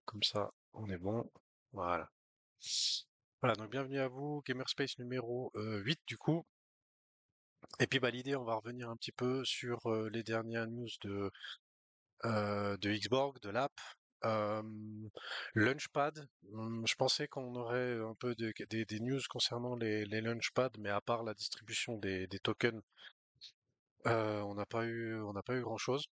comme ça, on est bon. Voilà. Voilà, donc bienvenue à vous, Gamerspace numéro 8 du coup. Et puis bah l'idée, on va revenir un petit peu sur les dernières news de Xborg, de l'app. Euh, Launchpad, je pensais qu'on aurait un peu des news concernant les Launchpad, mais à part la distribution des tokens, on n'a pas eu grand-chose.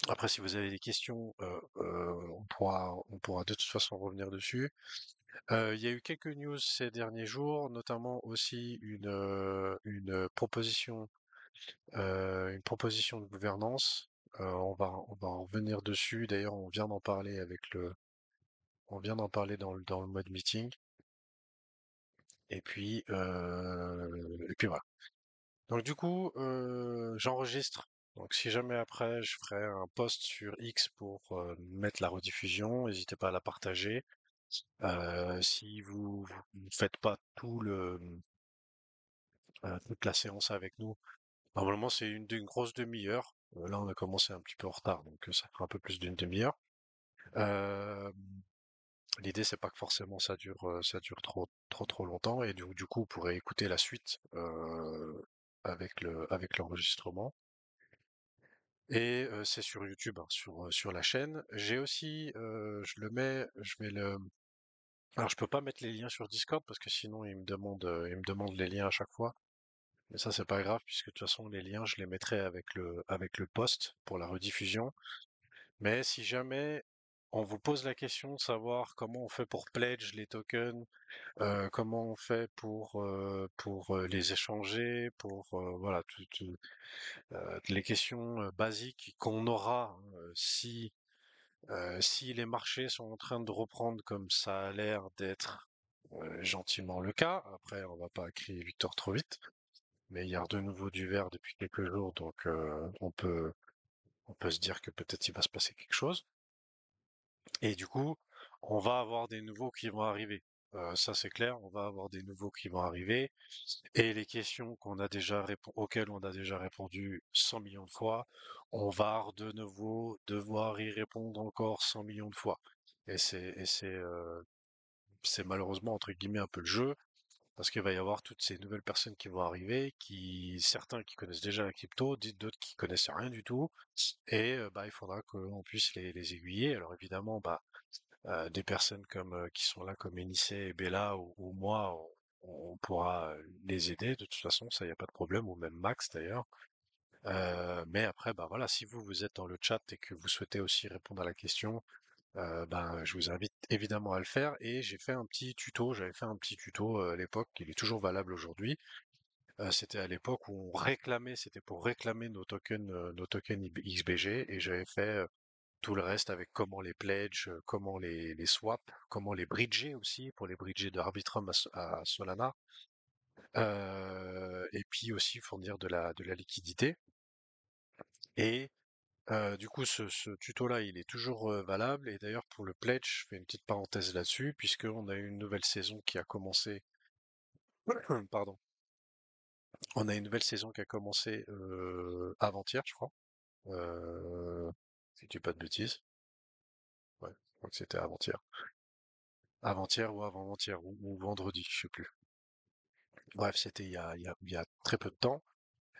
Après, si vous avez des questions, on pourra de toute façon revenir dessus. Il y a eu quelques news ces derniers jours, notamment aussi une proposition de gouvernance. On va en revenir dessus. D'ailleurs, on vient d'en parler dans le mode meeting. Et puis voilà. Donc du coup, j'enregistre. Donc si jamais après, je ferai un post sur X pour mettre la rediffusion, n'hésitez pas à la partager. Si vous ne faites pas toute la séance avec nous, normalement c'est une grosse demi-heure. Là, on a commencé un petit peu en retard, donc ça fera un peu plus d'une demi-heure. Euh, L'idée, c'est pas que forcément ça dure trop longtemps, et du coup, vous pourrez écouter la suite avec l'enregistrement. Et c'est sur YouTube, hein, sur la chaîne. J'ai aussi, alors je peux pas mettre les liens sur Discord parce que sinon il me demande les liens à chaque fois. Mais ça c'est pas grave puisque de toute façon les liens je les mettrai avec le post pour la rediffusion. Mais si jamais on vous pose la question de savoir comment on fait pour pledge les tokens, comment on fait pour les échanger, pour voilà les questions basiques qu'on aura si les marchés sont en train de reprendre comme ça a l'air d'être gentiment le cas. Après, on va pas crier victoire trop vite, mais il y a de nouveau du vert depuis quelques jours, donc on peut se dire que peut-être il va se passer quelque chose. Et du coup, on va avoir des nouveaux qui vont arriver. Ça c'est clair, on va avoir des nouveaux qui vont arriver. Et les questions auxquelles on a déjà répondu 100 millions de fois, on va de nouveau devoir y répondre encore 100 millions de fois. Et c'est malheureusement entre guillemets un peu le jeu, parce qu'il va y avoir toutes ces nouvelles personnes qui vont arriver, certains qui connaissent déjà la crypto, d'autres qui connaissent rien du tout, et bah il faudra qu'on puisse les aiguiller. Alors évidemment, bah des personnes qui sont là comme Enicé et Bella ou moi, on pourra les aider de toute façon, ça y a pas de problème, ou même Max d'ailleurs. Mais après, bah voilà, si vous êtes dans le chat et que vous souhaitez aussi répondre à la question, ben je vous invite évidemment à le faire. Et j'avais fait un petit tuto à l'époque, il est toujours valable aujourd'hui. C'était à l'époque où c'était pour réclamer nos tokens XBG, et j'avais fait tout le reste avec comment les pledge, comment les swap, comment les bridger aussi, pour les bridger de Arbitrum à Solana, et puis aussi fournir de la liquidité. Et du coup, ce tuto-là, il est toujours valable. Et d'ailleurs, pour le pledge, je fais une petite parenthèse là-dessus, puisqu'on a eu une nouvelle saison qui a commencé. Pardon. On a une nouvelle saison qui a commencé avant-hier, je crois. Si je dis pas de bêtises. Ouais, je crois que c'était avant-hier. Avant-hier ou avant-hier, ou vendredi, je sais plus. Bref, c'était il y a très peu de temps.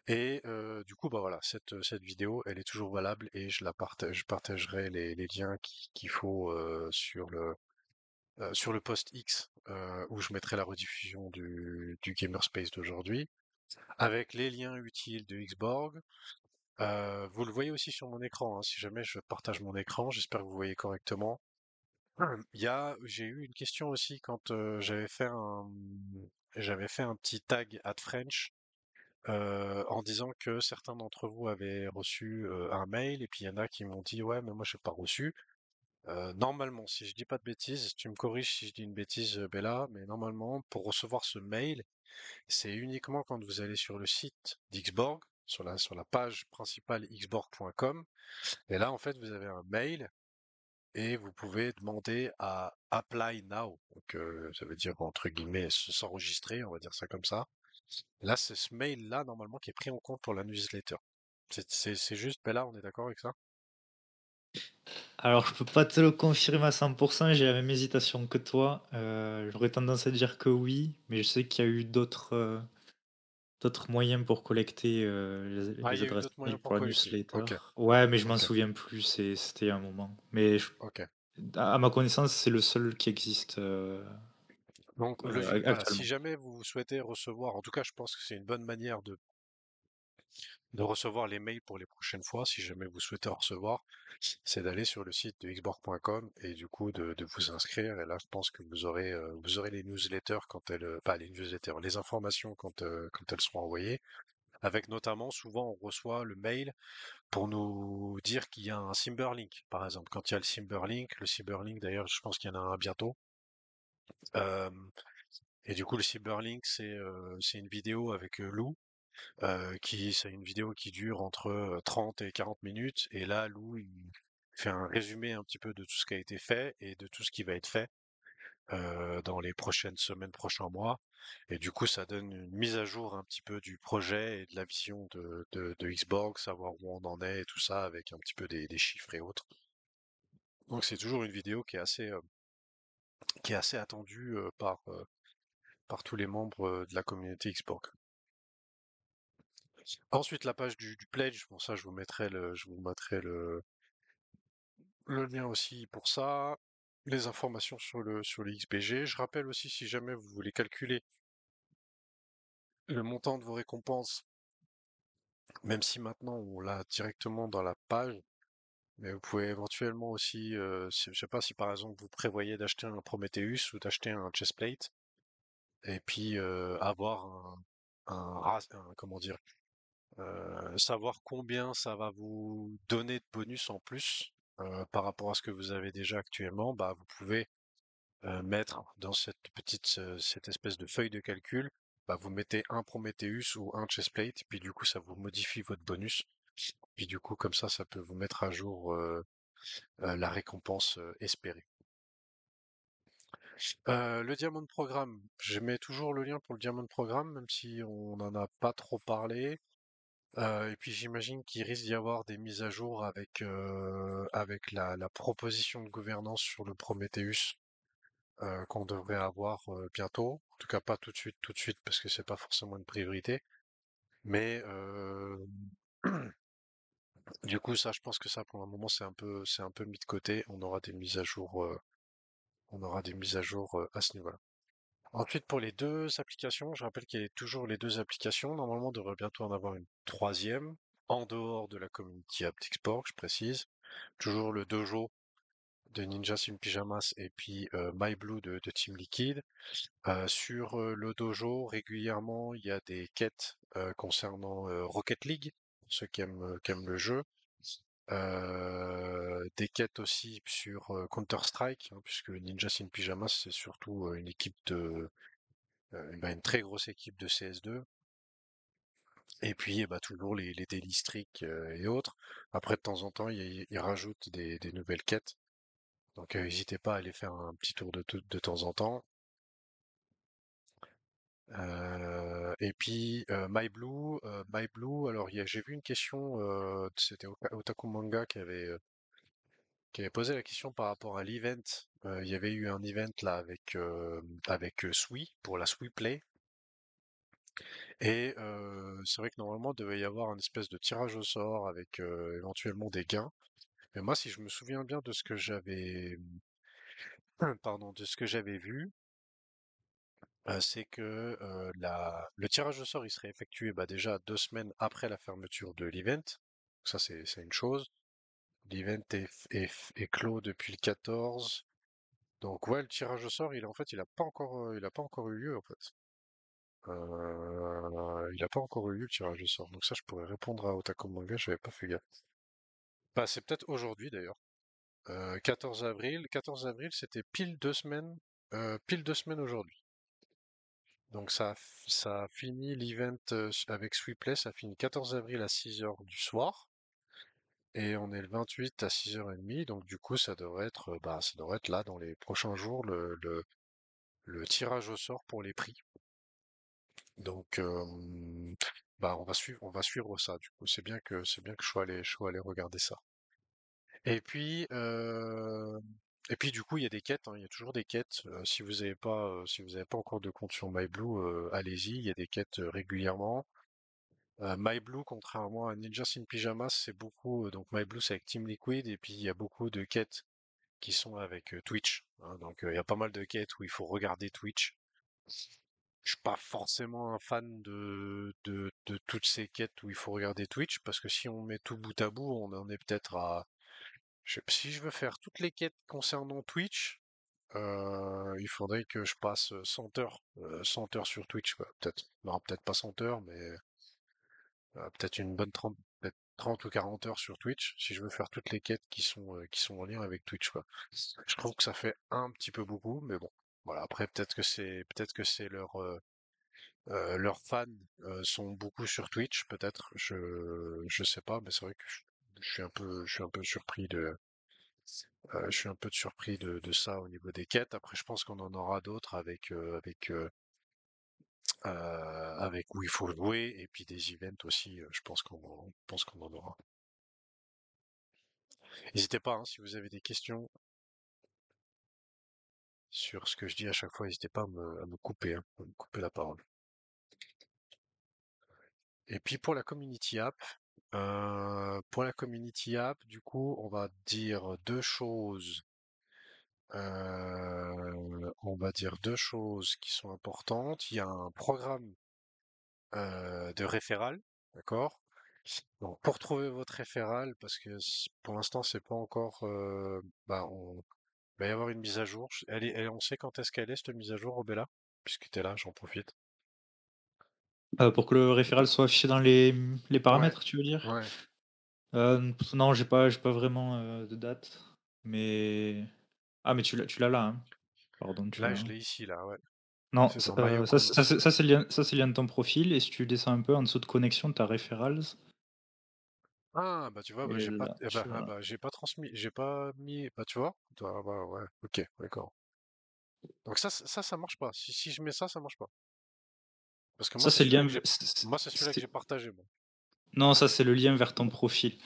Et du coup, bah voilà, cette vidéo, elle est toujours valable, et je partagerai les liens qu'il faut sur le post X, où je mettrai la rediffusion du Gamerspace d'aujourd'hui, avec les liens utiles de Xborg. Vous le voyez aussi sur mon écran, hein, si jamais je partage mon écran, j'espère que vous voyez correctement. J'ai eu une question aussi quand j'avais fait un petit tag @French, en disant que certains d'entre vous avaient reçu un mail, et puis il y en a qui m'ont dit ouais mais moi j'ai pas reçu. Normalement, si je dis pas de bêtises, tu me corriges si je dis une bêtise, Bella, mais normalement pour recevoir ce mail, c'est uniquement quand vous allez sur le site d'Xborg, sur la page principale xborg.com, et là en fait vous avez un mail et vous pouvez demander à Apply Now. Donc, ça veut dire, entre guillemets, s'enregistrer, on va dire ça comme ça. Là, c'est ce mail-là, normalement, qui est pris en compte pour la newsletter. C'est juste, ben là, on est d'accord avec ça? Alors, je peux pas te le confirmer à 100%, j'ai la même hésitation que toi. J'aurais tendance à dire que oui, mais je sais qu'il y a eu d'autres moyens pour collecter, Ah, il les y a eu adresses d'autres moyens mail pour pour la collecter. newsletter. Ok, Ouais, mais je m'en ok, souviens plus, c'était un moment. Mais ok. à ma connaissance, c'est le seul qui existe, Donc, voilà, si actuellement. jamais vous souhaitez recevoir, en tout cas, je pense que c'est une bonne manière de recevoir les mails pour les prochaines fois, si jamais vous souhaitez en recevoir, c'est d'aller sur le site de xborg.com et du coup de vous inscrire. Et là, je pense que vous aurez les newsletters quand elles, pas les newsletters, les informations quand elles seront envoyées. Avec notamment, souvent, on reçoit le mail pour nous dire qu'il y a un Cymberlink, par exemple. Quand il y a le Cyberlink d'ailleurs, je pense qu'il y en a un bientôt. Euh, et du coup, le Cyberlink, c'est une vidéo avec Lou, c'est une vidéo qui dure entre 30 et 40 minutes. Et là, Lou, il fait un résumé un petit peu de tout ce qui a été fait et de tout ce qui va être fait dans les prochaines semaines, prochains mois. Et du coup, ça donne une mise à jour un petit peu du projet et de la vision de Xbox, savoir où on en est et tout ça, avec un petit peu des chiffres et autres. Donc c'est toujours une vidéo qui est assez attendue par tous les membres de la communauté Xbox. Ensuite, la page du pledge, bon ça je vous mettrai le lien aussi pour ça. Les informations sur le XBG. Je rappelle aussi si jamais vous voulez calculer le montant de vos récompenses, même si maintenant on l'a directement dans la page, mais vous pouvez éventuellement aussi, je sais pas si par exemple vous prévoyez d'acheter un Prometheus ou d'acheter un chestplate, et puis avoir comment dire, savoir combien ça va vous donner de bonus en plus par rapport à ce que vous avez déjà actuellement, bah vous pouvez mettre dans cette espèce de feuille de calcul, bah vous mettez un Prometheus ou un chestplate, et puis du coup ça vous modifie votre bonus. Puis du coup, comme ça peut vous mettre à jour la récompense espérée. Le Diamond Programme, je mets toujours le lien pour le Diamond Programme, même si on n'en a pas trop parlé. Et puis j'imagine qu'il risque d'y avoir des mises à jour avec la proposition de gouvernance sur le Prometheus qu'on devrait avoir bientôt. En tout cas pas tout de suite, parce que c'est pas forcément une priorité. Mais du coup, ça, je pense que ça, pour un moment, c'est un peu mis de côté. On aura des mises à jour à ce niveau-là. Ensuite, pour les deux applications, je rappelle qu'il y a toujours les deux applications. Normalement, on devrait bientôt en avoir une troisième, en dehors de la community app d'Xborg, je précise. Toujours le Dojo de Ninja Sin Pyjamas et puis MyBlue de Team Liquid. Sur le Dojo, régulièrement, il y a des quêtes concernant Rocket League, pour ceux qui aiment le jeu. Des quêtes aussi sur Counter-Strike, hein, puisque Ninja Sin Pyjamas, c'est surtout une équipe bah, une très grosse équipe de CS2. Et puis, bah, toujours les daily streaks et autres. Après, de temps en temps, ils rajoutent des nouvelles quêtes. Donc, n'hésitez pas à aller faire un petit tour de temps en temps. Et puis, MyBlue, alors, j'ai vu une question, c'était Otaku Manga qui avait posé la question par rapport à l'event. Il y avait eu un event là avec Sui pour la Sui Play. Et c'est vrai que normalement, il devait y avoir un espèce de tirage au sort avec éventuellement des gains. Mais moi, si je me souviens bien de ce que pardon, de ce que j'avais vu, c'est que le tirage au sort, il serait effectué bah, déjà 2 semaines après la fermeture de l'event. Ça, c'est une chose. L'event est clos depuis le 14. Donc ouais, le tirage au sort, il a pas encore eu lieu en fait. Il a pas encore eu lieu le tirage au sort. Donc ça, je pourrais répondre à Otaku Manga, j'avais pas fait gaffe. Bah, c'est peut-être aujourd'hui d'ailleurs. 14 avril. 14 avril, c'était pile 2 semaines aujourd'hui. Donc ça a fini l'event avec Sweeplay, ça finit 14 avril à 6 heures du soir. Et on est le 28 à 6h30, donc du coup ça devrait être là dans les prochains jours le tirage au sort pour les prix. Donc bah on va suivre ça du coup. C'est bien que je sois allé regarder ça. Et puis, du coup, il y a des quêtes, hein, il y a toujours des quêtes. Si vous avez pas encore de compte sur MyBlue, allez-y, il y a des quêtes régulièrement. MyBlue, contrairement à Ninjas in Pyjamas, c'est beaucoup. Donc MyBlue, c'est avec Team Liquid, et puis il y a beaucoup de quêtes qui sont avec Twitch, hein. Donc il y a pas mal de quêtes où il faut regarder Twitch. Je suis pas forcément un fan de toutes ces quêtes où il faut regarder Twitch, parce que si on met tout bout à bout, on en est peut-être à si je veux faire toutes les quêtes concernant Twitch, il faudrait que je passe 100 heures, 100 heures sur Twitch, quoi, peut-être. Non, peut-être pas 100 heures, mais peut-être une bonne 30, peut-être 30 ou 40 heures sur Twitch, si je veux faire toutes les quêtes qui sont en lien avec Twitch, quoi. Je trouve que ça fait un petit peu beaucoup, mais bon. Voilà, après, peut-être que c'est leurs fans sont beaucoup sur Twitch, peut-être. Je sais pas, mais c'est vrai que je suis un peu surpris je suis un peu surpris de ça au niveau des quêtes. Après, je pense qu'on en aura d'autres avec où il faut jouer et puis des events aussi. Je pense qu'on en aura. N'hésitez pas, hein, si vous avez des questions sur ce que je dis à chaque fois, n'hésitez pas à me couper, hein, à me couper la parole. Et puis pour la community app, du coup, on va dire deux choses. On va dire deux choses qui sont importantes. Il y a un programme de référal, d'accord? Donc pour trouver votre référal, parce que pour l'instant c'est pas encore, il va y avoir une mise à jour. On sait quand est-ce qu'elle est cette mise à jour, Robella? Puisque t'es là, j'en profite. Pour que le référal soit affiché dans les Ouais, paramètres, tu veux dire? ouais. Non, j'ai pas vraiment, de date, mais mais tu l'as là, hein? Pardon, tu Là, l'as, je hein? l'ai ici, là, ouais. Non, C'est dans My Account. c'est le lien de ton profil et si tu descends un peu en dessous de connexion, tu as referrals Ah, bah tu vois, bah, et là, tu as j'ai pas transmis, j'ai pas mis, bah tu vois, ouais, ok, d'accord. Donc ça marche pas. Si je mets ça, ça marche pas. Parce que ça c'est le lien v moi c'est celui-là que j'ai partagé, moi. non, ça c'est le lien vers ton profil,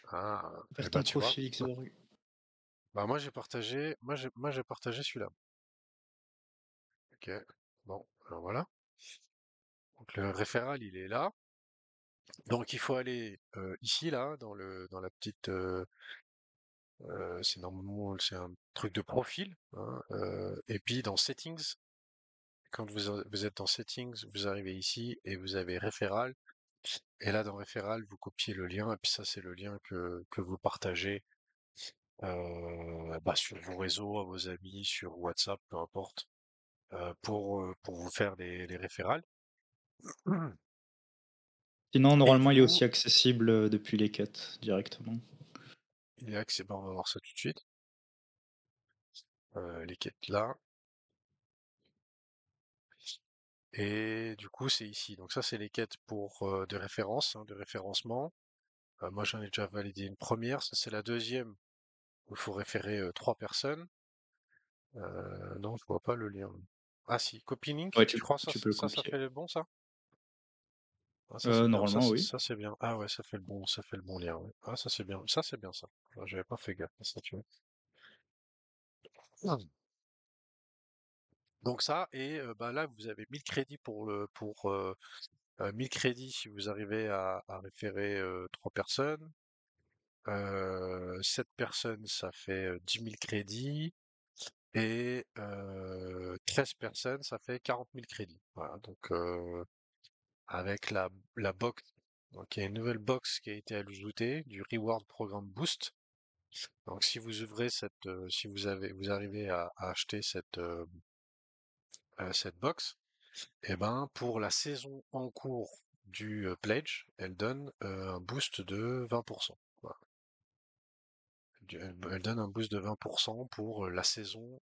Ah, et vers bah ton tu vois. profil Xorg. Bah moi j'ai partagé celui-là. Ok. Bon, alors voilà. Donc le référal, il est là. Donc il faut aller ici, là, dans la petite, c'est normalement c'est un truc de profil, hein, et puis dans Settings, quand vous êtes dans Settings, vous arrivez ici et vous avez référal. Et là dans référal, vous copiez le lien et puis ça c'est le lien que vous partagez sur vos réseaux, à vos amis, sur WhatsApp, peu importe, pour vous faire les référals. Sinon, Et normalement, du il est coup, aussi accessible, depuis les quêtes directement. il est accès, on va voir ça tout de suite. Les quêtes là. Et du coup, c'est ici. Donc ça, c'est les quêtes pour de référence, hein, de référencement. Moi, j'en ai déjà validé une première. Ça, c'est la deuxième où il faut référer trois personnes. Non, je vois pas le lien. Ah si, copy Ouais, link. Tu tu crois tu peux le ça copier. fait le bon ça? Ah, ça c'est bien. Normalement, oui. Ça c'est bien. Ah ouais, ça fait le bon lien. Ouais. Ah ça c'est bien. Ça c'est bien ça. Ah, j'avais pas fait gaffe à ça, tu vois. Ah. Donc ça et là vous avez 1000 crédits pour 1000 crédits si vous arrivez à référer trois personnes. 7 personnes, ça fait 10 000 crédits. Et 13 personnes, ça fait 40 000 crédits. Voilà, donc avec la box, donc il y a une nouvelle box qui a été ajoutée du Reward Programme Boost. Donc si vous ouvrez si vous arrivez à acheter cette box, et ben pour la saison en cours du pledge, elle donne un boost de 20%. Voilà. Elle donne un boost de 20% pour la saison,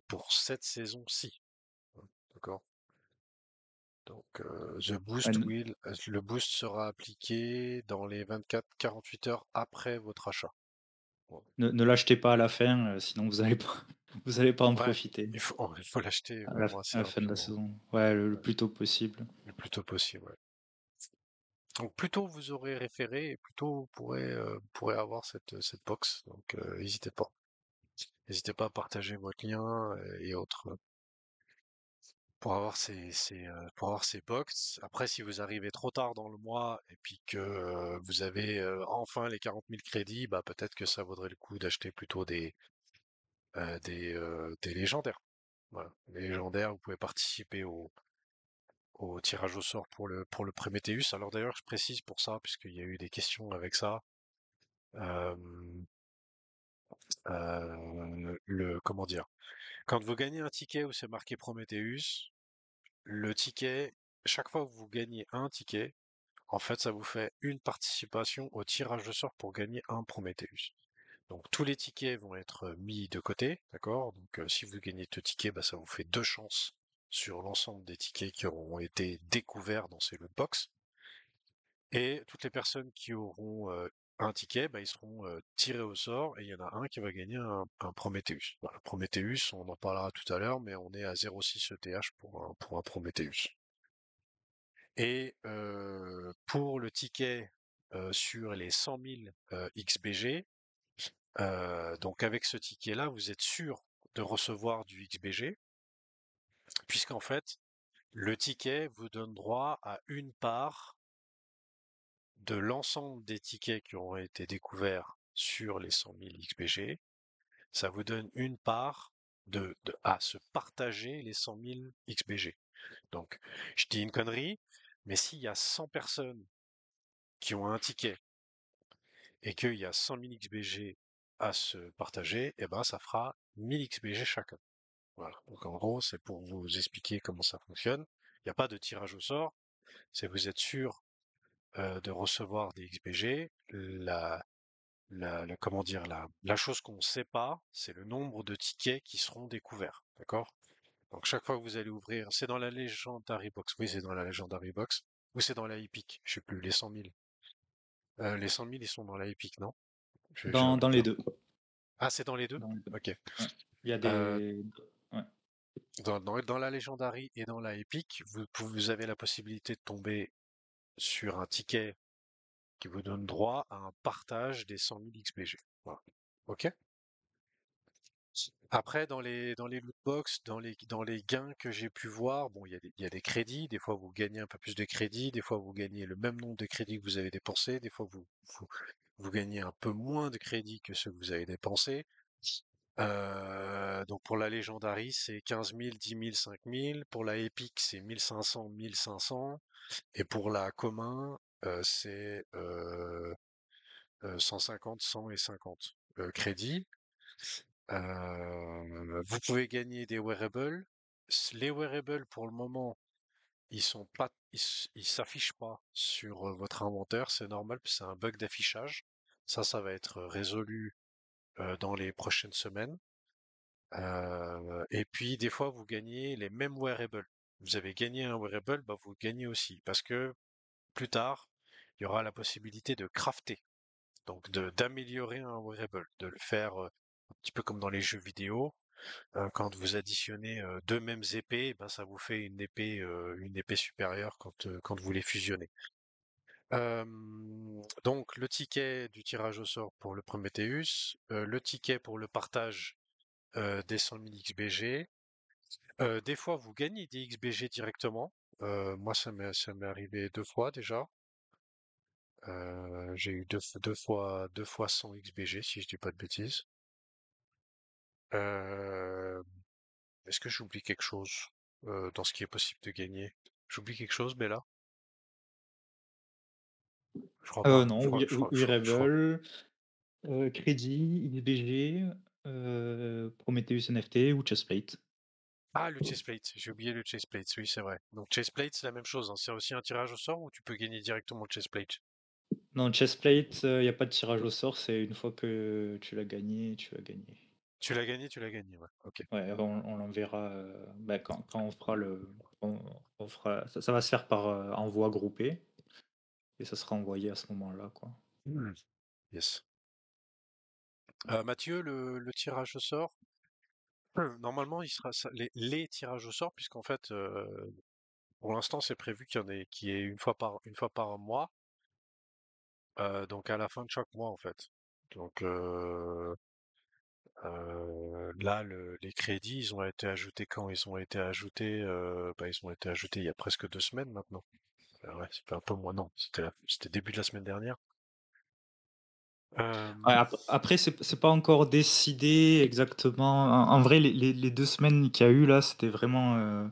pour cette saison-ci. D'accord? Donc, Ouais, le boost sera appliqué dans les 24-48 heures après votre achat. Bon. ne l'achetez pas à la fin, sinon vous allez pas vous allez pas en Ouais, profiter il faut l'acheter à la vraiment à assez la fin de la rapidement, saison. Ouais, le ouais, plus tôt possible. le plus tôt possible, ouais. Donc plus tôt vous aurez référé, et plus tôt vous pourrez avoir cette box. Donc n'hésitez pas. N'hésitez pas à partager votre lien et autres pour avoir ces box. Après, si vous arrivez trop tard dans le mois et puis que vous avez enfin les 40 000 crédits, bah peut-être que ça vaudrait le coup d'acheter plutôt des légendaires. Voilà. Les légendaires, vous pouvez participer au tirage au sort pour le Prometheus. Alors d'ailleurs, je précise pour ça, puisqu'il y a eu des questions avec ça. euh, comment dire? Quand vous gagnez un ticket où c'est marqué Prometheus, le ticket, chaque fois que vous gagnez un ticket, en fait, ça vous fait une participation au tirage de sort pour gagner un Prometheus. Donc tous les tickets vont être mis de côté, d'accord? Donc si vous gagnez deux tickets, bah, ça vous fait deux chances sur l'ensemble des tickets qui auront été découverts dans ces lootbox. Et toutes les personnes qui auront un ticket, bah, ils seront tirés au sort et il y en a un qui va gagner un Prometheus. Voilà, Prometheus, on en parlera tout à l'heure, mais on est à 0,6 ETH pour un Prometheus. Et pour le ticket sur les 100 000 XBG, donc avec ce ticket-là, vous êtes sûr de recevoir du XBG, puisqu'en fait, le ticket vous donne droit à une part de l'ensemble des tickets qui auront été découverts sur les 100 000 XBG. Ça vous donne une part à se partager les 100 000 XBG. Donc, je dis une connerie, mais s'il y a 100 personnes qui ont un ticket et qu'il y a 100 000 XBG à se partager, eh ben, ça fera 1000 XBG chacun. Voilà. Donc, en gros, c'est pour vous expliquer comment ça fonctionne. Il n'y a pas de tirage au sort. C'est vous êtes sûr de recevoir des XBG. Comment dire, la chose qu'on ne sait pas, c'est le nombre de tickets qui seront découverts. D'accord? Donc, chaque fois que vous allez ouvrir, c'est dans la Legendary Box. Oui, c'est dans la Legendary Box. Ou c'est dans la Epic. Je sais plus, les 100 000. Les 100 000, ils sont dans la Epic, non? Dans les deux. Ah, c'est dans les deux? Dans les deux. Ok. Ouais. Il y a Euh, des. Ouais. dans la Legendary et dans la Epic, vous avez la possibilité de tomber sur un ticket qui vous donne droit à un partage des 100 000 XPG. Voilà. Ok? Après, dans les loot box, dans les gains que j'ai pu voir, bon, il y a des crédits. Des fois, vous gagnez un peu plus de crédits. Des fois, vous gagnez le même nombre de crédits que vous avez dépensé. Des fois, vous gagnez un peu moins de crédits que ceux que vous avez dépensés. Donc pour la Legendary, c'est 15 000, 10 000, 5 000. Pour la Epic, c'est 1500, 1500. Et pour la commun, c'est 150, 100 et 50 crédits. Vous pouvez gagner des wearables. Les wearables, pour le moment, ils sont pas, ils s'affichent pas sur votre inventaire. C'est normal, c'est un bug d'affichage. Ça va être résolu dans les prochaines semaines. Et puis des fois vous gagnez les mêmes wearables. Vous avez gagné un wearable, bah vous gagnez aussi parce que plus tard il y aura la possibilité de crafter, donc d'améliorer un wearable, de le faire un petit peu comme dans les jeux vidéo. Quand vous additionnez deux mêmes épées, ben ça vous fait une épée supérieure quand vous les fusionnez. Donc le ticket du tirage au sort pour le Prometheus, le ticket pour le partage des 100 000 XBG. Des fois, vous gagnez des XBG directement. Moi, ça m'est arrivé deux fois déjà. J'ai eu deux fois 100 XBG, si je dis pas de bêtises. Euh, Est-ce que j'oublie quelque chose dans ce qui est possible de gagner? J'oublie quelque chose, Bella? Je crois pas. Non, Je crois, je crois, je crois. Wearable, crédit, XBG, Prometheus NFT ou Chestplate. Ah, le chestplate. J'ai oublié le chestplate. Oui, c'est vrai. Donc chestplate, c'est la même chose, hein. C'est aussi un tirage au sort ou tu peux gagner directement le chestplate? Non, Chestplate, il y a pas de tirage au sort, c'est une fois que tu l'as gagné, tu l'as gagné. Tu l'as gagné, ouais. Ok. Ouais, on l'enverra, bah, quand on fera on fera ça va se faire par, envoi groupé et ça sera envoyé à ce moment-là, quoi. Hmm. Yes. Mathieu, le tirage au sort, normalement, il sera les tirages au sort, puisqu'en fait, pour l'instant, c'est prévu qu'il y ait une fois par mois. Donc à la fin de chaque mois en fait. Donc là, les crédits, ils ont été ajoutés quand? Ils ont été ajoutés, ils ont été ajoutés il y a presque 2 semaines maintenant. Ouais, c'était un peu moins, non, c'était début de la semaine dernière. Euh, Ouais, après, c'est pas encore décidé exactement. En vrai, les 2 semaines qu'il y a eu là, c'était vraiment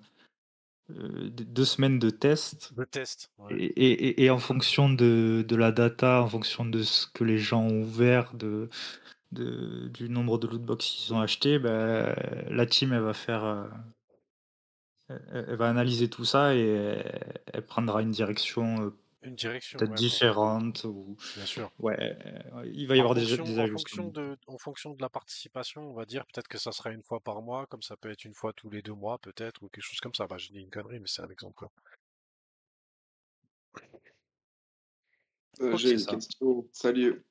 2 semaines de test. le test, ouais. Et en fonction de la data, en fonction de ce que les gens ont ouvert, du nombre de lootbox qu'ils ont acheté, ben, la team, elle va faire, elle va analyser tout ça et elle prendra une direction Une direction, peut-être ouais, différente. Ou, bien sûr. ouais, il va y avoir des En ajustements. fonction en fonction de la participation, on va dire peut-être que ça sera une fois par mois, comme ça peut être une fois tous les 2 mois, peut-être, ou quelque chose comme ça. Bah, je dis une connerie, mais c'est un exemple, quoi. J'ai C'est une ça. question. Salut.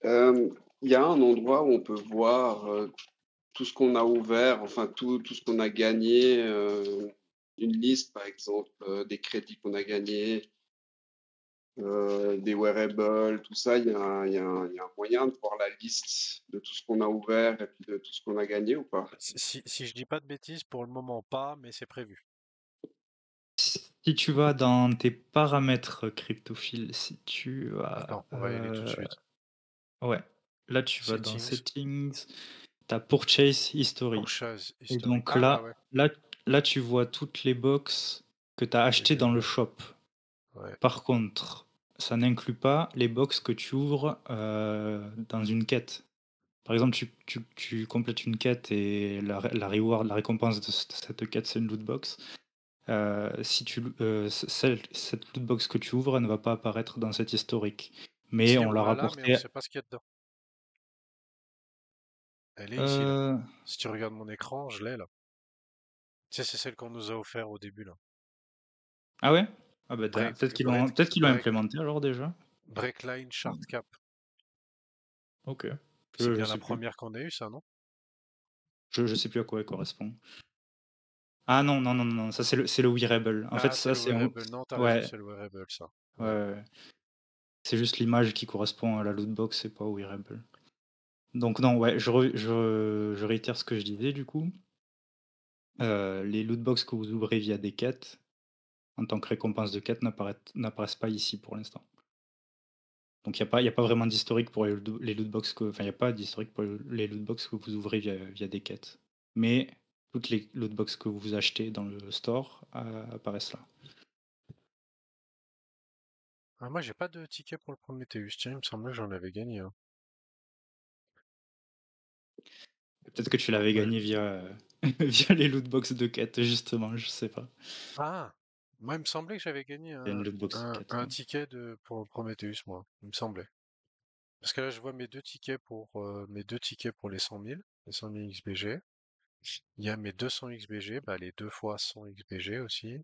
Euh, Il y a un endroit où on peut voir tout ce qu'on a ouvert, enfin tout ce qu'on a gagné, une liste par exemple des crédits qu'on a gagnés, des wearables, tout ça. Il y a un moyen de voir la liste de tout ce qu'on a ouvert et puis de tout ce qu'on a gagné ou pas? Si je dis pas de bêtises, pour le moment pas, mais c'est prévu. Si tu vas dans tes paramètres cryptophiles, si tu vas, Attends, on va y aller tout de suite. ouais, là tu vas dans Settings, Settings, tu as Purchase History. pourchaise Et historique. donc Ah ouais, là tu vois toutes les box que tu as j'ai achetées dans le gagné. shop. Ouais. Par contre, ça n'inclut pas les box que tu ouvres dans une quête. Par exemple, tu complètes une quête et la reward, la récompense de cette quête, c'est une loot box. Si cette loot box que tu ouvres, elle ne va pas apparaître dans cet historique. Mais Si, on on l'a l'a là, mais on rapporté. sait pas ce qu'il y a dedans. Elle est ici, là. Euh, Si tu regardes mon écran, je l'ai, là. Tu sais, c'est celle qu'on nous a offert au début, là. Ah ouais? Ah bah Break, peut-être qu'ils l'ont break, implémenté alors déjà. Breakline Shard Cap. Ok. C'est Je bien la sais plus. première qu'on a eue, ça, non? Je sais plus à quoi elle correspond. Ah non, non, non, non, ça c'est le wearable. En fait, Ah, c'est ça le wearable. Non, t'as raison, ouais, c'est le wearable, ça. ouais, Ouais. ouais. C'est juste l'image qui correspond à la loot box, c'est pas au wearable. Donc non, ouais, je réitère ce que je disais du coup. Les loot box que vous ouvrez via des quêtes, en tant que récompense de quête, n'apparaissent pas ici pour l'instant. Donc il y a pas vraiment d'historique pour les loot box enfin il y a pas d'historique pour les loot box que vous ouvrez via des quêtes. Mais toutes les loot box que vous achetez dans le store apparaissent là. Ah, moi, j'ai pas de ticket pour le Prometheus. Tiens, il me semblait que j'en avais gagné un. Peut-être que tu l'avais Ouais. gagné via via les loot box de quête justement, je sais pas. Ah! Moi, il me semblait que j'avais gagné Il y a une loot box de quête, un ouais. ticket pour le Prometheus, moi. Il me semblait. Parce que là, je vois mes deux tickets pour les 100 000 XBG. Il y a mes 200 XBG, bah, les 2 fois 100 XBG aussi.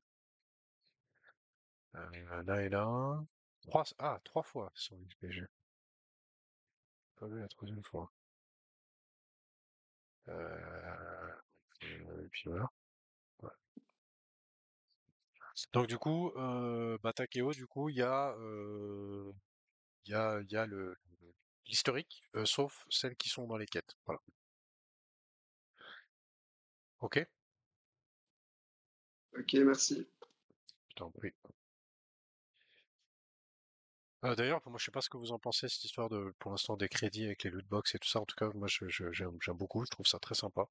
Là et là. 3 fois 100 XBG. Pas vu la troisième fois. Et puis voilà. Ouais. Donc du coup, Takeo, du coup, il y a l'historique, sauf celles qui sont dans les quêtes. Voilà. Ok? Ok, merci. Je t'en prie. D'ailleurs, moi, je sais pas ce que vous en pensez, cette histoire pour l'instant, des crédits avec les loot box et tout ça. En tout cas, moi, j'aime beaucoup. Je trouve ça très sympa.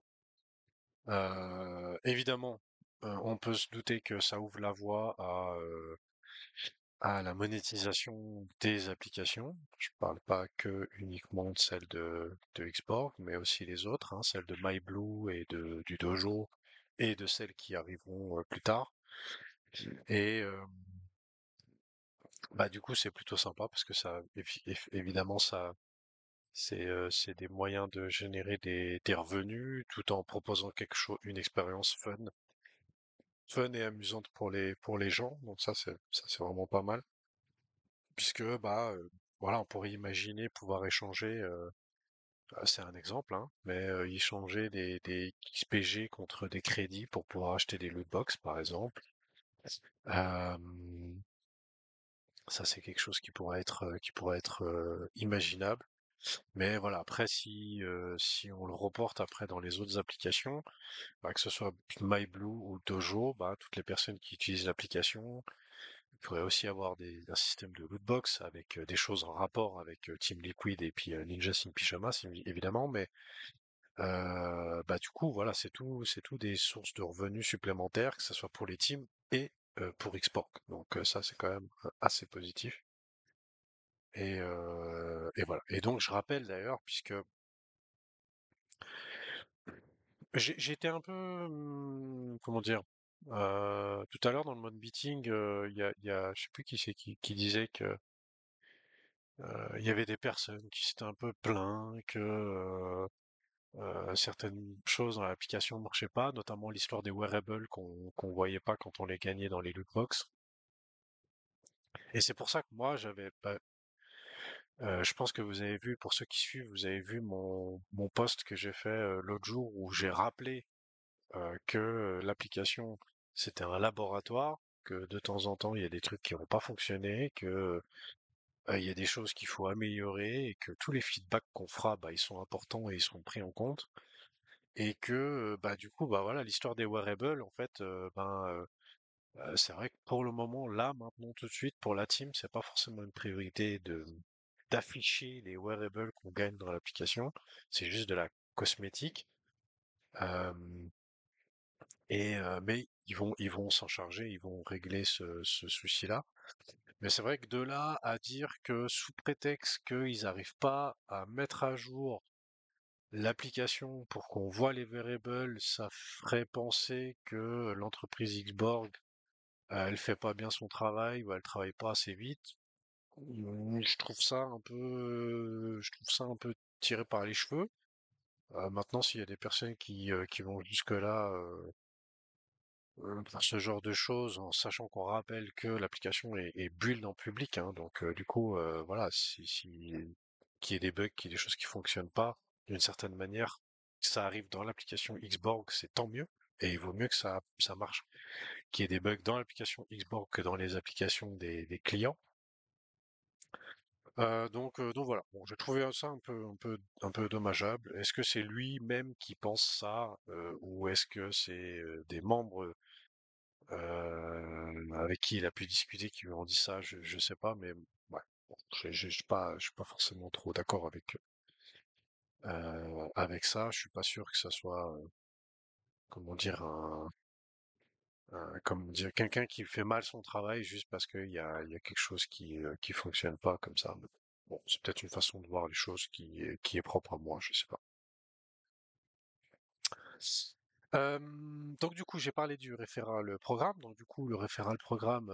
Évidemment, on peut se douter que ça ouvre la voie à la monétisation des applications. Je parle pas que uniquement de celle de Xborg, mais aussi les autres, hein, celles de MyBlue et du Dojo, et de celles qui arriveront plus tard. Et du coup, c'est plutôt sympa parce que évidemment, c'est des moyens de générer des revenus tout en proposant quelque chose, une expérience fun et amusante pour les gens. Donc ça, c'est vraiment pas mal. Puisque, voilà, on pourrait imaginer pouvoir échanger, c'est un exemple, hein, mais échanger des XPG contre des crédits pour pouvoir acheter des loot box, par exemple. Euh, Ça, c'est quelque chose qui pourrait être imaginable. Mais voilà, après, si on le reporte après dans les autres applications, bah, que ce soit MyBlue ou Dojo, bah, toutes les personnes qui utilisent l'application, il pourrait aussi avoir un système de lootbox avec des choses en rapport avec Team Liquid et puis Ninja in Pyjama, évidemment, mais bah, du coup, voilà, c'est tout des sources de revenus supplémentaires, que ce soit pour les teams et pour Xborg. Donc ça, c'est quand même assez positif. Et voilà. Et donc, je rappelle d'ailleurs, puisque j'étais un peu, comment dire, tout à l'heure dans le mode meeting, je sais plus qui c'est qui disait que il y avait des personnes qui s'étaient un peu plaints que certaines choses dans l'application ne marchaient pas, notamment l'histoire des wearables qu'on voyait pas quand on les gagnait dans les loot box. Et c'est pour ça que moi j'avais pas. Je pense que vous avez vu, pour ceux qui suivent, vous avez vu mon post que j'ai fait l'autre jour où j'ai rappelé que l'application c'était un laboratoire, que de temps en temps il y a des trucs qui n'ont pas fonctionné, que il y a des choses qu'il faut améliorer et que tous les feedbacks qu'on fera, bah, ils sont importants et ils seront pris en compte. Et que bah du coup bah voilà l'histoire des wearables en fait c'est vrai que pour le moment là maintenant tout de suite pour la team c'est pas forcément une priorité de d'afficher les wearables qu'on gagne dans l'application, c'est juste de la cosmétique. Euh, mais ils vont s'en charger, ils vont régler ce souci-là. Mais c'est vrai que de là à dire que sous prétexte qu'ils n'arrivent pas à mettre à jour l'application pour qu'on voit les variables, ça ferait penser que l'entreprise Xborg, elle fait pas bien son travail ou elle travaille pas assez vite. Je trouve ça un peu tiré par les cheveux. Maintenant, s'il y a des personnes qui vont jusque-là faire ce genre de choses, en sachant qu'on rappelle que l'application est build en public, hein, donc du coup, voilà, qu'il y ait des bugs, qu'il y ait des choses qui fonctionnent pas, d'une certaine manière, ça arrive dans l'application Xborg, c'est tant mieux, et il vaut mieux que ça marche, qu'il y ait des bugs dans l'application Xborg que dans les applications des clients. Donc voilà. Bon, j'ai trouvé ça un peu dommageable. Est-ce que c'est lui-même qui pense ça, ou est-ce que c'est des membres avec qui il a pu discuter, qui lui ont dit ça, je sais pas, mais ouais, bon, je suis pas forcément trop d'accord avec ça. Je suis pas sûr que ça soit, comment dire, comment dire, quelqu'un qui fait mal son travail juste parce il y a quelque chose qui fonctionne pas comme ça. Mais bon, c'est peut-être une façon de voir les choses qui est propre à moi, je sais pas. Donc du coup, j'ai parlé du référal programme. Donc du coup, le référal programme,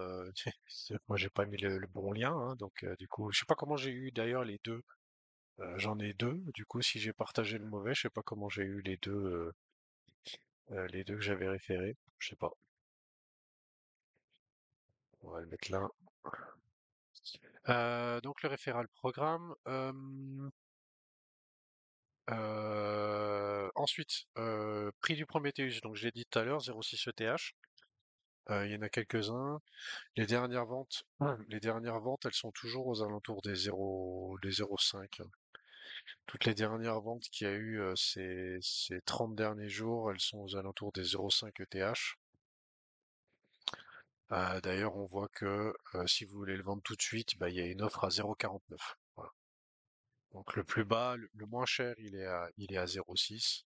moi j'ai pas mis le bon lien, hein, donc du coup, je sais pas comment j'ai eu d'ailleurs les deux. J'en ai deux. Du coup, si j'ai partagé le mauvais, je sais pas comment j'ai eu les deux que j'avais référés. Je sais pas. On va le mettre là. Donc le référal programme. Ensuite, prix du Prometheus. Donc j'ai dit tout à l'heure 0,6 ETH. Il y en a quelques-uns. Les dernières ventes, elles sont toujours aux alentours des 0,5. Toutes les dernières ventes qu'il y a eu ces 30 derniers jours, elles sont aux alentours des 0,5 ETH. D'ailleurs, on voit que si vous voulez le vendre tout de suite, bah, il y a une offre à 0,49. Voilà. Donc le plus bas, le moins cher, il est à 0,6.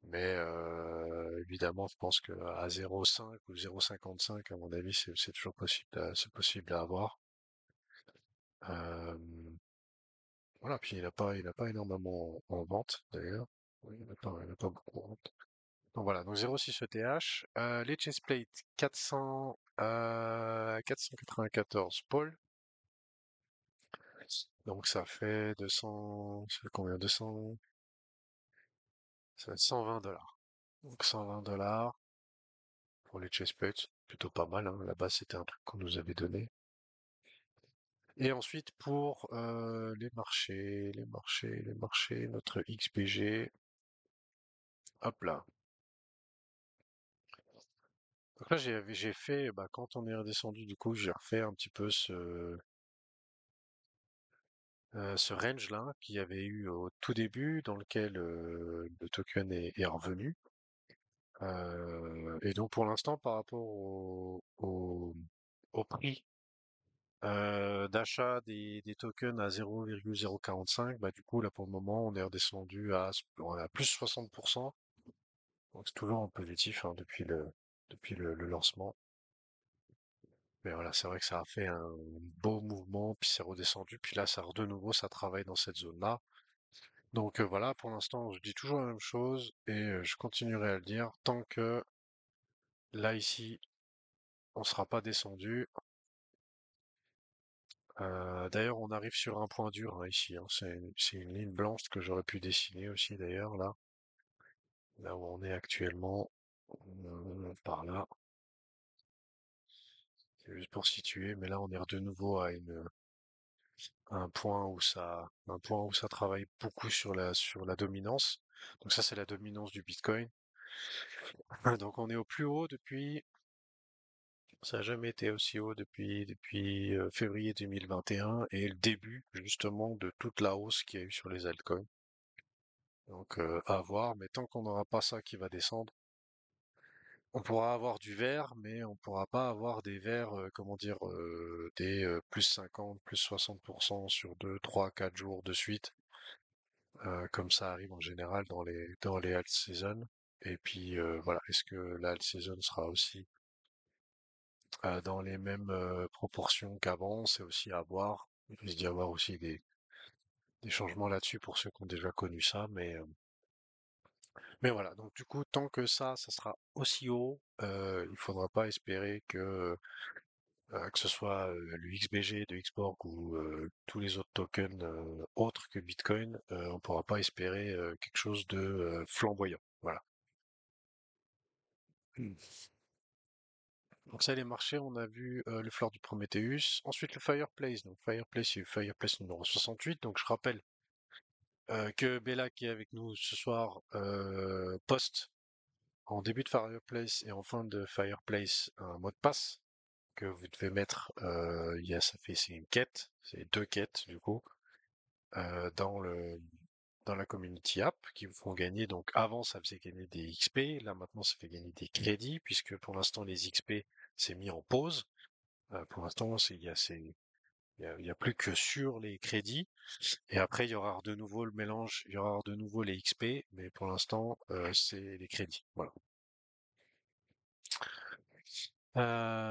Mais évidemment, je pense qu'à 0,5 ou 0,55, à mon avis, c'est toujours possible, c'est possible à avoir. Euh, voilà, puis il n'a pas énormément en vente d'ailleurs. Oui, il n'y en a pas beaucoup en vente. Donc voilà, donc 0,6 ETH. Les chestplate 494 Paul. Donc ça fait 200, ça fait combien? 200, ça fait 120 $. Donc 120 $ pour les chestplates. Plutôt pas mal, hein. Là-bas, c'était un truc qu'on nous avait donné. Et ensuite, pour les marchés, notre XPG, hop là. Donc là, j'ai fait, bah, quand on est redescendu, du coup, j'ai refait un petit peu ce range-là qu'il y avait eu au tout début, dans lequel le token est revenu. Et donc, pour l'instant, par rapport au prix d'achat des tokens à 0,045, bah, du coup, là, pour le moment, on est redescendu on est à plus 60%. Donc, c'est toujours en positif hein, depuis le lancement. Mais voilà, c'est vrai que ça a fait un beau mouvement, puis c'est redescendu, puis là, de nouveau, ça travaille dans cette zone-là. Donc voilà, pour l'instant, je dis toujours la même chose et je continuerai à le dire tant que là, ici, on sera pas descendu. D'ailleurs, on arrive sur un point dur hein, ici. Hein. C'est une ligne blanche que j'aurais pu dessiner aussi, d'ailleurs, là où on est actuellement, par là. C'est juste pour situer, mais là, on est de nouveau à un point où ça travaille beaucoup sur la dominance. Donc ça, c'est la dominance du Bitcoin. Donc on est au plus haut ça n'a jamais été aussi haut depuis février 2021 et le début justement de toute la hausse qu'il y a eu sur les altcoins. Donc à voir, mais tant qu'on n'aura pas ça qui va descendre, on pourra avoir du vert, mais on pourra pas avoir des verts, comment dire, des plus 50, plus 60% sur 2, 3, 4 jours de suite. Comme ça arrive en général dans les alt season. Et puis voilà, est-ce que la alt season sera aussi dans les mêmes proportions qu'avant? C'est aussi à voir. Il risque d'y avoir aussi des changements là-dessus pour ceux qui ont déjà connu ça, mais voilà. Donc du coup, tant que ça sera aussi haut, il faudra pas espérer que ce soit le XBG de Xborg ou tous les autres tokens autres que Bitcoin, on pourra pas espérer quelque chose de flamboyant. Voilà. Hmm. Donc ça, les marchés, on a vu le floor du Prometheus, ensuite le Fireplace. Donc Fireplace, c'est Fireplace numéro 68. Donc je rappelle que Bella qui est avec nous ce soir poste en début de Fireplace et en fin de Fireplace un mot de passe que vous devez mettre. C'est une quête, c'est deux quêtes du coup dans la community app qui vous font gagner. Donc avant ça faisait gagner des XP, là maintenant ça fait gagner des crédits puisque pour l'instant les XP c'est mis en pause. Pour l'instant il y a plus que sur les crédits et après il y aura de nouveau le mélange, il y aura de nouveau les XP, mais pour l'instant c'est les crédits. Voilà.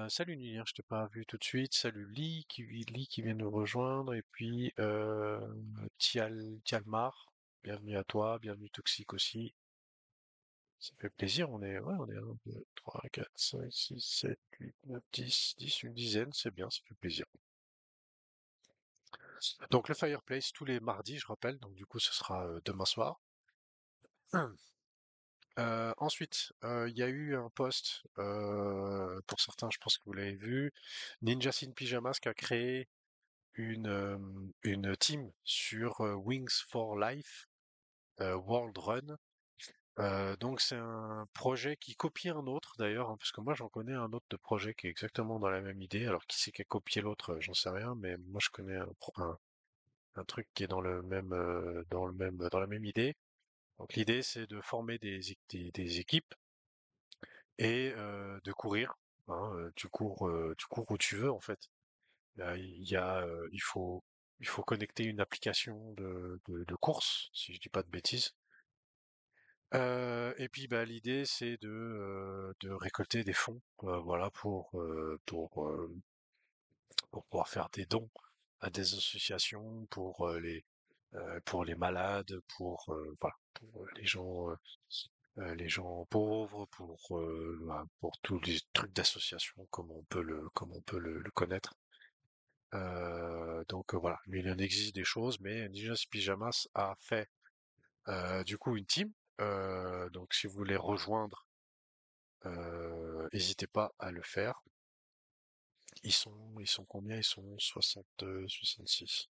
Salut Nilien, je t'ai pas vu tout de suite. Salut Lee qui vient nous rejoindre. Et puis Tialmar, bienvenue à toi, bienvenue Toxique aussi. Ça fait plaisir, on est 1, 2, 3, 4, 5, 6, 7, 8, 9, 10, une dizaine, c'est bien, ça fait plaisir. Donc le Fireplace tous les mardis, je rappelle, donc du coup ce sera demain soir. Ensuite, il y a eu un post, pour certains, je pense que vous l'avez vu, Ninja Sin Pyjamas qui a créé une team sur Wings for Life World Run. Donc c'est un projet qui copie un autre d'ailleurs, hein, parce que moi j'en connais un autre de projet qui est exactement dans la même idée. Alors qui c'est qui a copié l'autre, j'en sais rien, mais moi je connais un truc qui est dans la même idée. Donc l'idée c'est de former des équipes et de courir. Hein, tu cours où tu veux en fait. Là, il faut connecter une application de course, si je dis pas de bêtises. Et puis bah l'idée c'est de récolter des fonds, voilà pour pouvoir faire des dons à des associations pour les malades, voilà, pour les gens pauvres, pour tous les trucs d'association comme on peut le connaître. Donc voilà, mais il en existe des choses, mais Ninjas Pyjamas a fait du coup une team. Donc si vous voulez rejoindre, n'hésitez pas à le faire. Ils sont combien? Ils sont 66.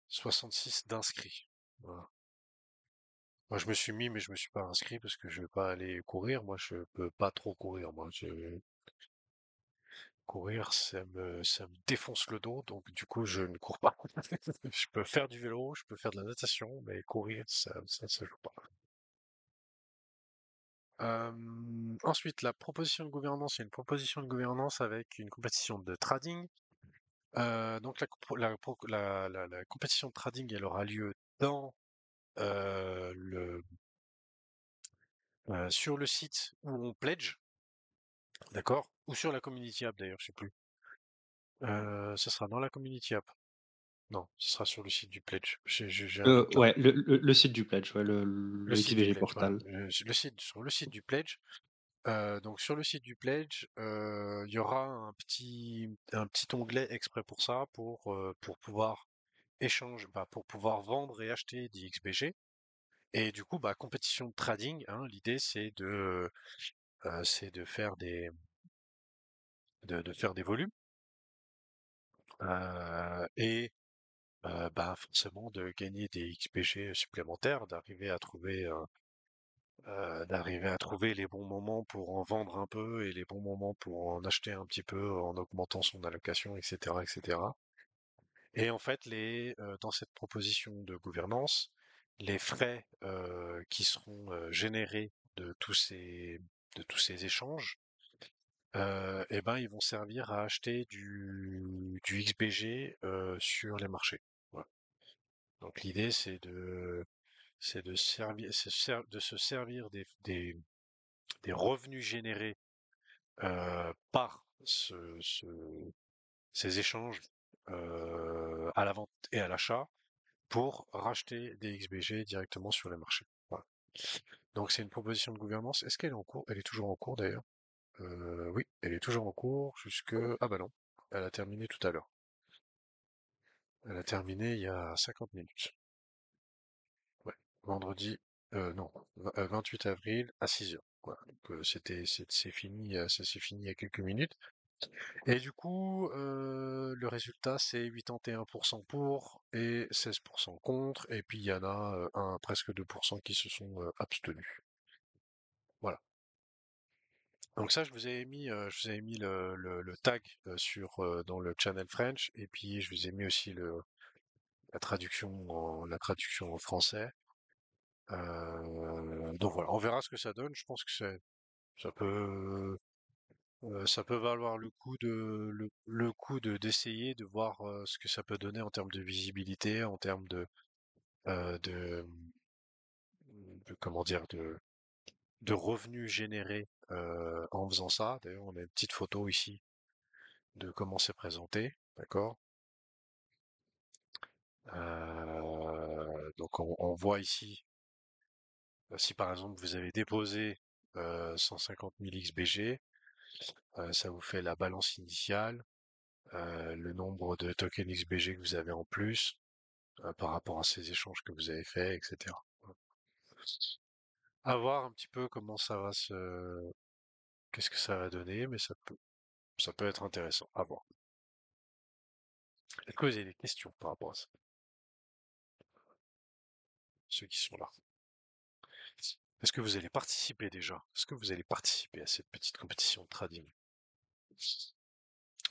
66 d'inscrits. Voilà. Moi, je me suis mis, mais je me suis pas inscrit parce que je vais pas aller courir. Moi, je peux pas trop courir. Courir, ça me défonce le dos, donc du coup, je ne cours pas. Je peux faire du vélo, je peux faire de la natation, mais courir, ça joue pas. Ensuite, la proposition de gouvernance, c'est une proposition de gouvernance avec une compétition de trading. Donc la compétition de trading, elle aura lieu dans le sur le site où on pledge, d'accord? Ou sur la community app d'ailleurs, je sais plus. Ce sera dans la community app. Non, ce sera sur le site du pledge. J'ai un doute là. Ouais, le site du pledge, ouais, Le le site du XBG pledge, voilà. portal. Sur le site du pledge. Donc sur le site du pledge, il y aura un petit onglet exprès pour ça, pour pouvoir pour pouvoir vendre et acheter des XBG. Et du coup, bah, compétition de trading, hein, l'idée c'est de faire des volumes et bah, forcément de gagner des XPG supplémentaires, d'arriver à trouver les bons moments pour en vendre un peu et les bons moments pour en acheter un petit peu en augmentant son allocation, etc., etc. Et en fait, dans cette proposition de gouvernance, les frais qui seront générés de tous ces échanges, eh ben, ils vont servir à acheter du XBG sur les marchés. Voilà. Donc l'idée, c'est de se servir des revenus générés par ces échanges à la vente et à l'achat pour racheter des XBG directement sur les marchés. Voilà. Donc c'est une proposition de gouvernance. Est-ce qu'elle est en cours? Elle est toujours en cours d'ailleurs. Oui, elle est toujours en cours jusque... Ah bah non, elle a terminé tout à l'heure. Elle a terminé il y a 50 minutes. Ouais, vendredi, non, 28 avril à 6 heures. Voilà, donc c'est fini, ça s'est fini il y a quelques minutes. Et du coup, le résultat, c'est 81% pour et 16% contre, et puis il y en a presque 2% qui se sont abstenus. Voilà. Donc ça, je vous ai mis le tag dans le channel French, et puis je vous ai mis aussi la traduction en français. Donc voilà, on verra ce que ça donne. Je pense que ça peut, ça peut valoir le coup d'essayer de voir ce que ça peut donner en termes de visibilité, en termes comment dire, de revenus générés en faisant ça. D'ailleurs, on a une petite photo ici de comment c'est présenté, d'accord? Donc on voit ici, si par exemple vous avez déposé 150 000 XBG, ça vous fait la balance initiale, le nombre de tokens XBG que vous avez en plus par rapport à ces échanges que vous avez faits, etc. À voir un petit peu qu'est-ce que ça va donner, mais ça peut être intéressant. À voir. Est-ce que vous avez des questions par rapport à ça? Ceux qui sont là. Est-ce que vous allez participer déjà? Est-ce que vous allez participer à cette petite compétition de trading?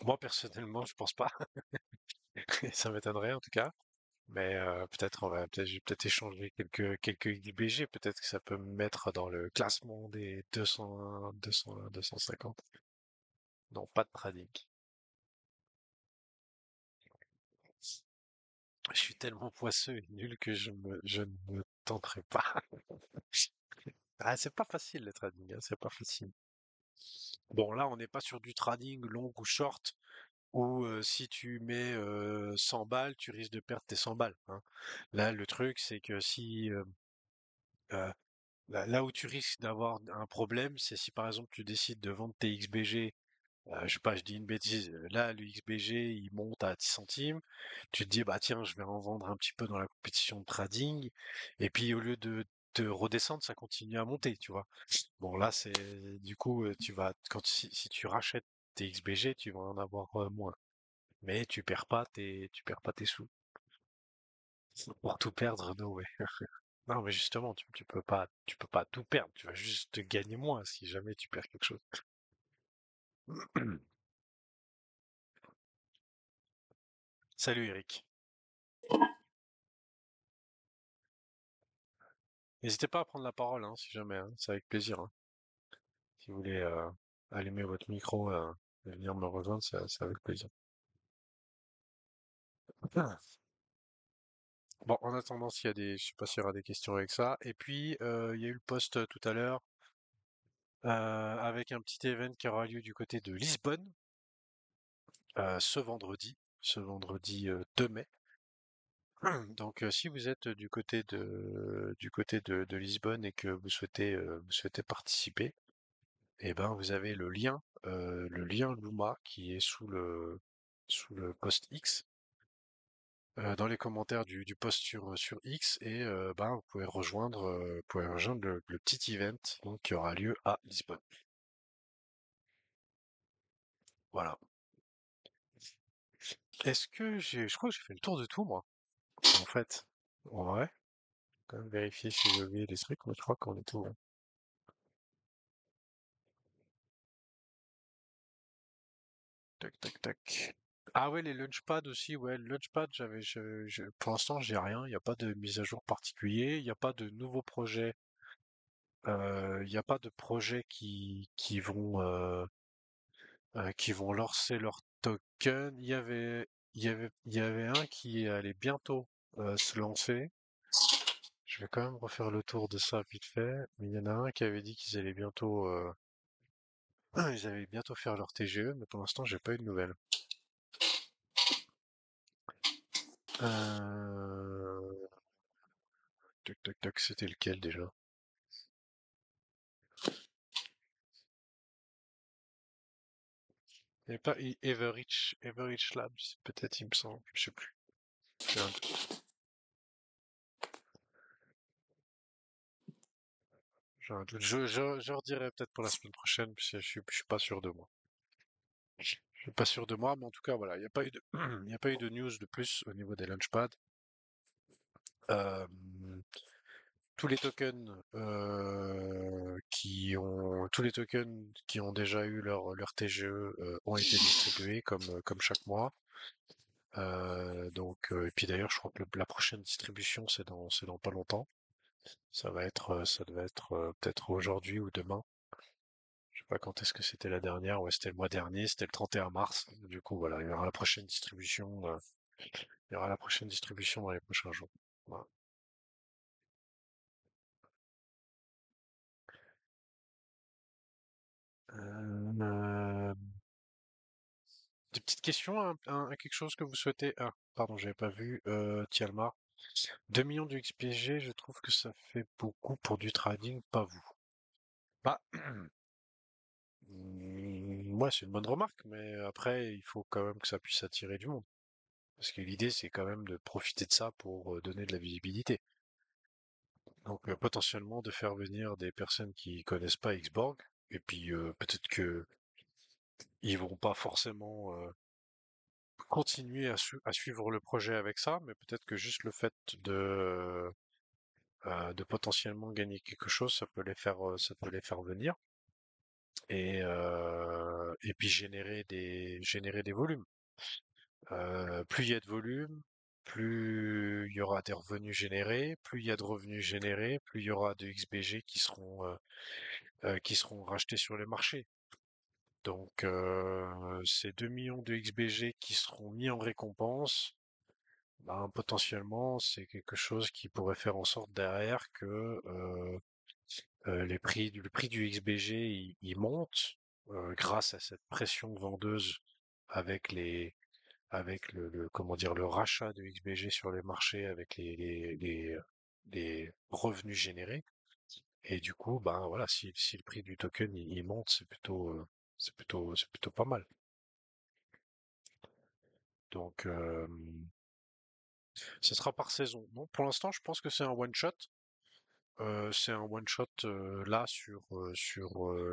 Moi, personnellement, je pense pas. Ça m'étonnerait en tout cas. Mais je vais peut-être échanger quelques IBG. Peut-être que ça peut me mettre dans le classement des 201, 201, 250. Non, pas de trading. Je suis tellement poisseux et nul que je ne me tenterai pas. Ah, c'est pas facile le trading, hein, c'est pas facile. Bon, là, on n'est pas sur du trading long ou short, où si tu mets 100 balles, tu risques de perdre tes 100 balles, hein. Là, le truc, c'est que si euh, là où tu risques d'avoir un problème, c'est si par exemple tu décides de vendre tes XBG, je sais pas, je dis une bêtise, là le XBG il monte à 10 centimes, tu te dis bah tiens je vais en vendre un petit peu dans la compétition de trading, et puis au lieu de te redescendre, ça continue à monter, tu vois. Bon là c'est du coup si tu rachètes tes XBG, tu vas en avoir moins, mais tu perds pas tes sous. Pour tout perdre, no way. Non, mais justement, tu peux pas tout perdre. Tu vas juste gagner moins si jamais tu perds quelque chose. Salut Eric. N'hésitez pas à prendre la parole, hein, si jamais, hein. C'est avec plaisir, hein. Si vous voulez allumer votre micro et venir me rejoindre, c'est avec plaisir. Ah. Bon, en attendant, s'il y a des, je sais pas s'il y aura des questions avec ça. Et puis, il y a eu le post tout à l'heure avec un petit event qui aura lieu du côté de Lisbonne ce vendredi 2 mai. Donc, si vous êtes du côté de Lisbonne et que vous souhaitez participer, eh ben, vous avez le lien Luma qui est sous le post X, dans les commentaires du post sur X et ben, vous pouvez rejoindre le petit event donc, qui aura lieu à Lisbonne. Voilà. Je crois que j'ai fait le tour de tout, moi, en fait. En vrai, quand même vérifier si j'ai oublié des trucs, mais je crois qu'on est tout bon. Tac, tac, tac. Ah ouais, les launchpads aussi, ouais, le launchpad, pour l'instant, j'ai rien, il n'y a pas de mise à jour particulier, il n'y a pas de nouveaux projets, il n'y a pas de projets qui vont lancer leur token. Il y avait un qui allait bientôt se lancer. Je vais quand même refaire le tour de ça vite fait, mais il y en a un qui avait dit qu'ils allaient bientôt, ils allaient bientôt faire leur TGE, mais pour l'instant, j'ai pas eu de nouvelles. Euh... Tac, tac, tac, c'était lequel déjà? Il n'y avait pas Everreach Labs, peut-être, il me semble, je sais plus. J'ai un doute. J'ai un doute. Je redirai peut-être pour la semaine prochaine, parce que je suis pas sûr de moi. Je suis pas sûr de moi, mais en tout cas, voilà, il n'y a pas eu de, il n'y a pas eu de news de plus au niveau des launchpads. Euh, tous les tokens tous les tokens qui ont déjà eu leur TGE ont été distribués comme chaque mois. Et puis d'ailleurs, je crois que la prochaine distribution c'est dans pas longtemps. Ça devait être peut-être aujourd'hui ou demain. Je sais pas quand est-ce que c'était la dernière. Ouais, c'était le mois dernier, c'était le 31 mars. Du coup, voilà, il y aura la prochaine distribution. Il y aura la prochaine distribution dans les prochains jours. Voilà. Euh, des petites questions, quelque chose que vous souhaitez. Ah, pardon, j'avais pas vu. Tialmar. 2 millions de XPG, je trouve que ça fait beaucoup pour du trading, pas vous. Bah, moi, c'est une bonne remarque, mais après, il faut quand même que ça puisse attirer du monde. Parce que l'idée, c'est quand même de profiter de ça pour donner de la visibilité. Donc, potentiellement, de faire venir des personnes qui connaissent pas Xborg, et puis peut-être que ils vont pas forcément continuer à suivre le projet avec ça, mais peut-être que juste le fait de potentiellement gagner quelque chose, ça peut les faire venir et puis générer des volumes. Plus il y a de volume, plus il y aura des revenus générés, plus il y a de revenus générés, plus il y aura de XBG qui seront rachetés sur les marchés. Donc ces 2 millions de XBG qui seront mis en récompense, ben, potentiellement c'est quelque chose qui pourrait faire en sorte derrière que le prix du XBG il monte grâce à cette pression vendeuse avec comment dire, le rachat de XBG sur les marchés avec les revenus générés. Et du coup, ben voilà, si le prix du token il monte, c'est plutôt pas mal. Donc, ce sera par saison. Non, pour l'instant, je pense que c'est un one shot. C'est un one shot là sur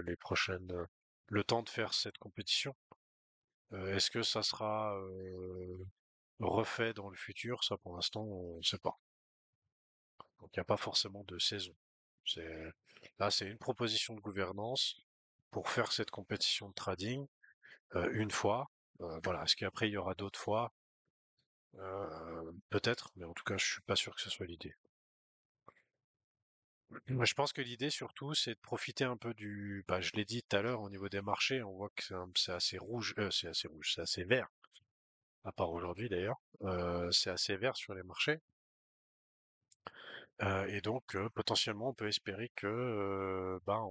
les prochaines, le temps de faire cette compétition. Est-ce que ça sera refait dans le futur? Ça, pour l'instant, on ne sait pas. Donc il n'y a pas forcément de saison. Là, c'est une proposition de gouvernance pour faire cette compétition de trading une fois. Voilà. Est-ce qu'après il y aura d'autres fois? Peut-être, mais en tout cas, je suis pas sûr que ce soit l'idée. Moi, je pense que l'idée surtout, c'est de profiter un peu bah, je l'ai dit tout à l'heure, au niveau des marchés, on voit que c'est assez rouge, c'est assez vert, à part aujourd'hui d'ailleurs. C'est assez vert sur les marchés. Et donc, potentiellement, on peut espérer que, ben,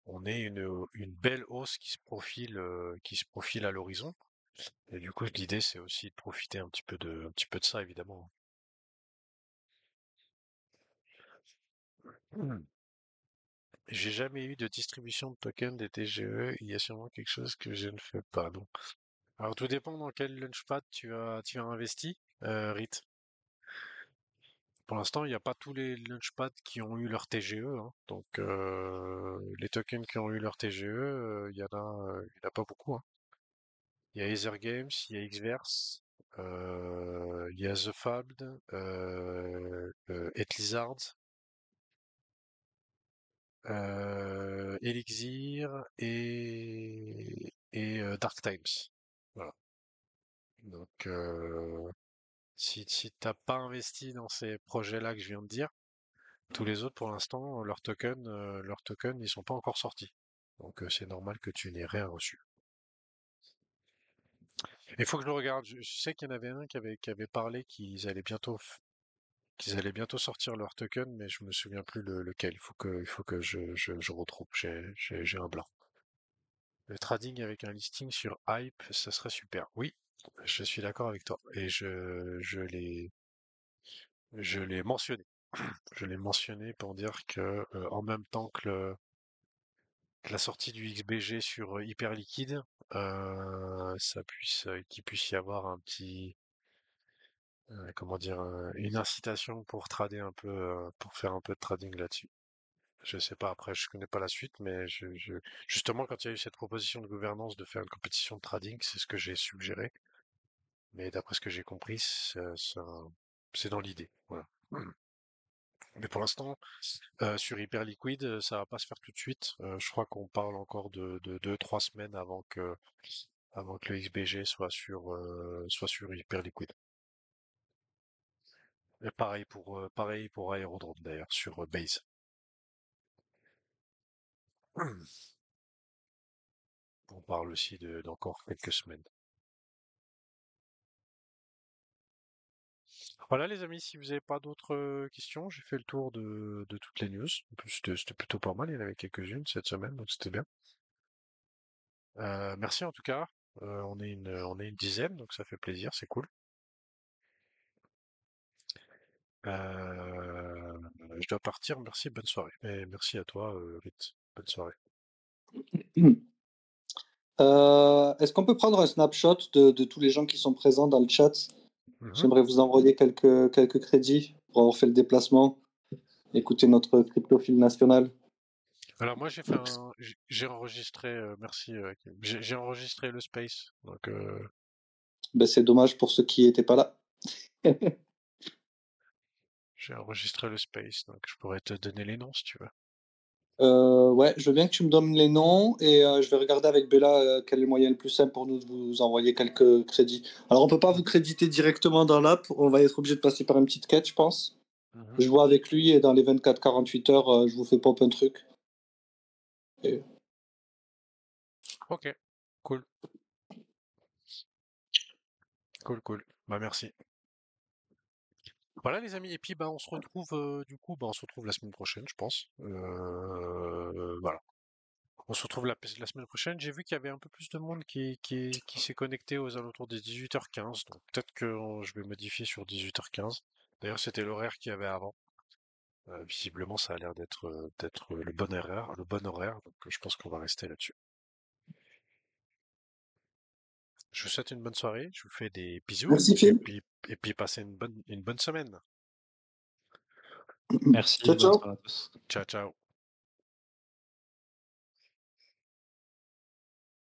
on ait une belle hausse qui se profile à l'horizon. Et du coup, l'idée, c'est aussi de profiter un petit peu de ça, évidemment. J'ai jamais eu de distribution de tokens des TGE. Il y a sûrement quelque chose que je ne fais pas, non. Alors, tout dépend dans quel launchpad tu as investi, Rit. Pour l'instant, il n'y a pas tous les launchpads qui ont eu leur TGE, hein. Donc, les tokens qui ont eu leur TGE, il y en a pas beaucoup, hein. Il y a Ether Games, il y a Xverse, il y a The Fabbed, Lizard, Elixir et Dark Times. Voilà. Donc, si t'as pas investi dans ces projets-là que je viens de dire, tous les autres, pour l'instant, leurs tokens, ils sont pas encore sortis. Donc, c'est normal que tu n'aies rien reçu. Il faut que je le regarde. Je sais qu'il y en avait un qui avait parlé qu'ils allaient bientôt sortir leur token, mais je me souviens plus lequel. Il faut que je retrouve. J'ai un blanc. Le trading avec un listing sur Hype, ça serait super. Oui, je suis d'accord avec toi. Et je l'ai mentionné. Je l'ai mentionné pour dire que en même temps que la sortie du XBG sur Hyperliquide, qu'il puisse y avoir un petit, comment dire, une incitation pour trader un peu, pour faire un peu de trading là-dessus. Je sais pas, après, je connais pas la suite, mais justement, quand il y a eu cette proposition de gouvernance de faire une compétition de trading, c'est ce que j'ai suggéré. Mais d'après ce que j'ai compris, c'est dans l'idée. Voilà. Mais pour l'instant, sur Hyperliquid, ça va pas se faire tout de suite. Je crois qu'on parle encore de 2-3 semaines avant que le XBG soit sur Hyperliquid. Et pareil pour Aerodrome d'ailleurs, sur Base. On parle aussi d'encore quelques semaines. Voilà les amis, si vous n'avez pas d'autres questions, j'ai fait le tour de toutes les news. En plus, c'était plutôt pas mal, il y en avait quelques-unes cette semaine, donc c'était bien. Merci en tout cas. On est une dizaine, donc ça fait plaisir, c'est cool. Je dois partir, merci, bonne soirée. Et merci à toi, Rit. Bonne soirée. Est-ce qu'on peut prendre un snapshot de tous les gens qui sont présents dans le chat? J'aimerais vous envoyer quelques crédits pour avoir fait le déplacement, écouter notre cryptophile national. Alors moi j'ai enregistré, merci, Kim. J'ai enregistré le space, donc Ben, c'est dommage pour ceux qui n'étaient pas là. j'ai enregistré le space, donc je pourrais te donner les noms si tu veux. Ouais, je veux bien que tu me donnes les noms et je vais regarder avec Bella quel est le moyen le plus simple pour nous de vous envoyer quelques crédits. Alors, on peut pas vous créditer directement dans l'app, on va être obligé de passer par une petite quête, je pense. Je vois avec lui et dans les 24-48 heures, je vous fais pop un truc. Et... Ok, cool. Cool. Bah merci. Voilà les amis, et puis bah on se retrouve du coup, bah on se retrouve la semaine prochaine, je pense. Voilà. On se retrouve la semaine prochaine. J'ai vu qu'il y avait un peu plus de monde qui s'est connecté aux alentours des 18h15, donc peut-être que je vais modifier sur 18h15. D'ailleurs, c'était l'horaire qu'il y avait avant. Visiblement, ça a l'air d'être le bon horaire, donc je pense qu'on va rester là-dessus. Je vous souhaite une bonne soirée, je vous fais des bisous, Merci, Phil. et puis passez une bonne semaine. Merci, Ciao, bonne ciao. soirée à tous. Ciao.